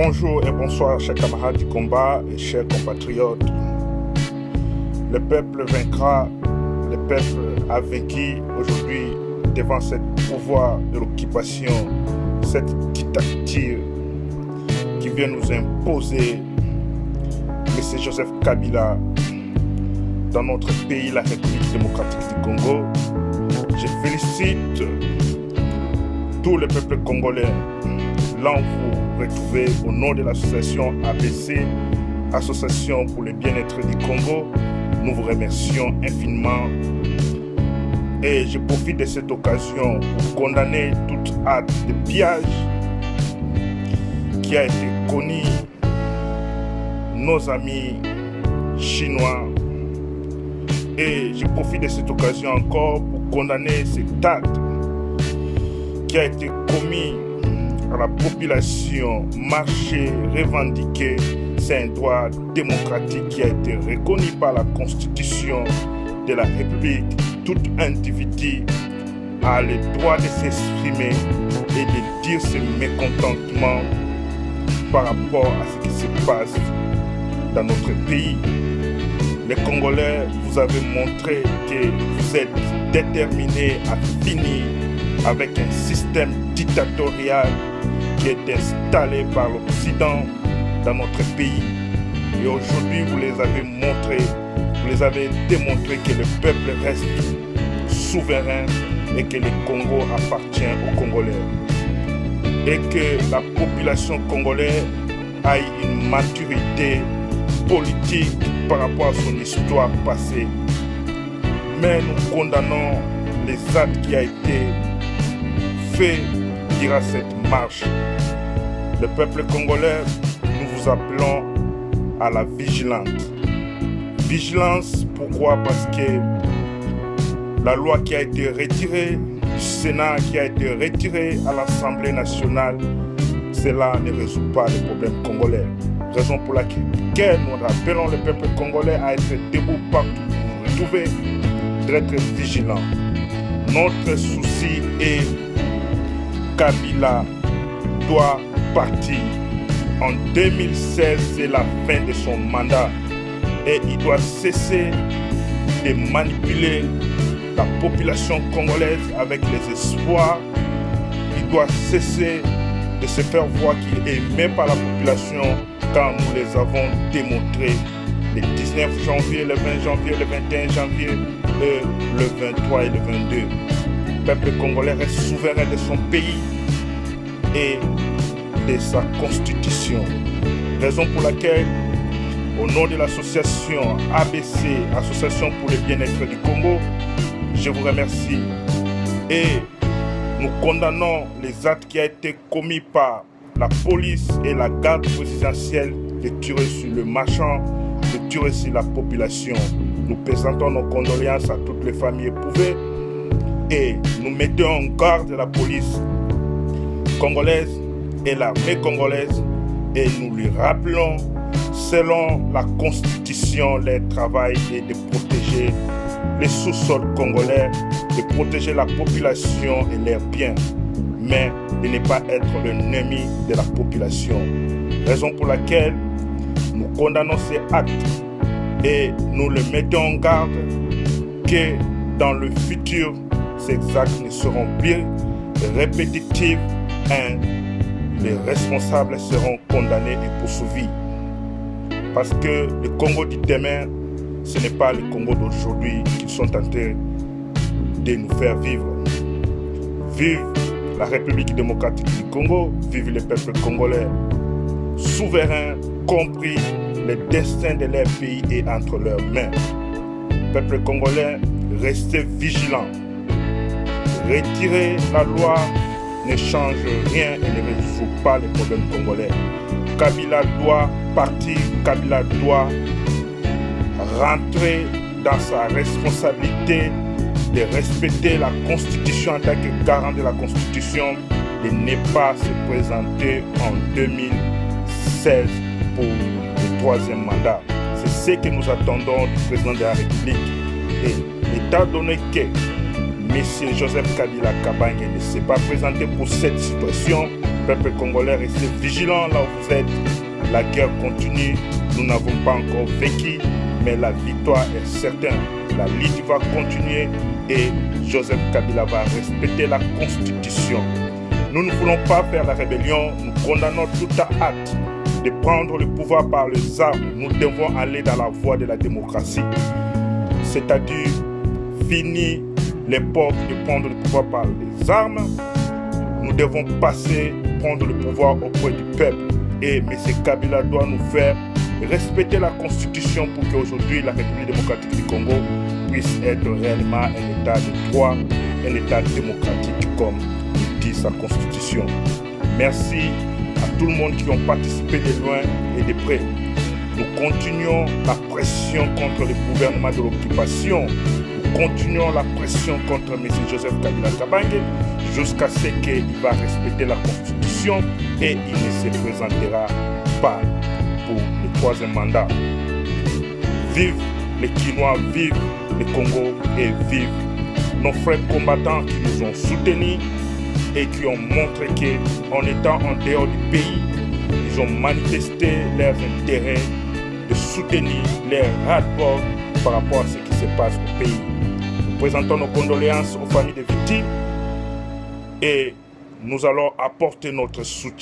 Bonjour et bonsoir, chers camarades du combat et chers compatriotes. Le peuple vaincra, le peuple a vaincu aujourd'hui devant ce pouvoir de l'occupation, cette dictature qui vient nous imposer M. Joseph Kabila dans notre pays, la République démocratique du Congo. Je félicite tout le peuple congolais. Là, vous retrouvez au nom de l'association ABC, Association pour le bien-être du Congo. Nous vous remercions infiniment. Et je profite de cette occasion pour condamner toute acte de pillage qui a été connu nos amis chinois. Et je profite de cette occasion encore pour condamner cet acte qui a été commis à la population, marché, revendiqué. C'est un droit démocratique qui a été reconnu par la Constitution de la République. Tout individu a le droit de s'exprimer et de dire ses mécontentements par rapport à ce qui se passe dans notre pays. Les Congolais, vous avez montré que vous êtes déterminés à finir avec un système dictatorial qui est installé par l'Occident dans notre pays. Et aujourd'hui, vous les avez montré, vous les avez démontré que le peuple reste souverain et que le Congo appartient aux Congolais. Et que la population congolaise a une maturité politique par rapport à son histoire passée. Mais nous condamnons les actes qui ont été faits durant cette marche. Le peuple congolais, nous vous appelons à la vigilance. Vigilance, pourquoi? Parce que la loi qui a été retirée du Sénat, qui a été retirée à l'Assemblée nationale, cela ne résout pas les problèmes congolais. Raison pour laquelle nous appelons le peuple congolais à être debout partout où vous retrouvez, d'être vigilant. Notre souci est Kabila doit partir. En 2016, c'est la fin de son mandat et il doit cesser de manipuler la population congolaise avec les espoirs. Il doit cesser de se faire voir qu'il est aimé par la population quand nous les avons démontrés le 19 janvier, le 20 janvier, le 21 janvier, le 23 et le 22. Le peuple congolais reste souverain de son pays et de sa constitution. Raison pour laquelle, au nom de l'association ABC, Association pour le bien-être du Congo, je vous remercie. Et nous condamnons les actes qui ont été commis par la police et la garde présidentielle de tirer sur le marchand, de tirer sur la population. Nous présentons nos condoléances à toutes les familles éprouvées et nous mettons en garde la police congolaise et l'armée congolaise et nous lui rappelons, selon la Constitution, leur travail est de protéger les sous-sols congolais, de protéger la population et leurs biens, mais de ne pas être l'ennemi de la population. Raison pour laquelle nous condamnons ces actes et nous le mettons en garde que dans le futur, ces actes ne seront plus répétitifs et les responsables seront condamnés et poursuivis. Parce que le Congo du demain, ce n'est pas le Congo d'aujourd'hui qu'ils sont en train de nous faire vivre. Vive la République démocratique du Congo, vive le peuple congolais souverain, compris le destin de leur pays est entre leurs mains. Peuple congolais, restez vigilants. Retirer la loi ne change rien et ne résout pas les problèmes congolais. Kabila doit partir, Kabila doit rentrer dans sa responsabilité de respecter la Constitution en tant que garant de la Constitution, de ne pas se présenter en 2016 pour le troisième mandat. C'est ce que nous attendons du président de la République. Et étant donné que M. Joseph Kabila Kabange ne s'est pas présenté pour cette situation, peuple congolais, restez vigilants là où vous êtes. La guerre continue, nous n'avons pas encore vaincu, mais la victoire est certaine. La lutte va continuer et Joseph Kabila va respecter la Constitution. Nous ne voulons pas faire la rébellion, nous condamnons toute acte de prendre le pouvoir par les armes. Nous devons aller dans la voie de la démocratie, c'est-à-dire finir l'époque de prendre le pouvoir par les armes. Nous devons passer, prendre le pouvoir auprès du peuple. Et M. Kabila doit nous faire respecter la Constitution pour qu'aujourd'hui la République démocratique du Congo puisse être réellement un État de droit, un État démocratique comme le dit sa Constitution. Merci à tout le monde qui ont participé de loin et de près. Nous continuons la pression contre le gouvernement de l'occupation. Nous continuons la pression contre M. Joseph Kabila Kabange jusqu'à ce qu'il va respecter la Constitution et il ne se présentera pas pour le troisième mandat. Vive les Kinois, vive le Congo et vive nos frères combattants qui nous ont soutenus et qui ont montré qu'en étant en dehors du pays, ils ont manifesté leur intérêt de soutenir leur ras-le-bol par rapport à ce qui se passe au pays. Nous présentons nos condoléances aux familles des victimes et nous allons apporter notre soutien.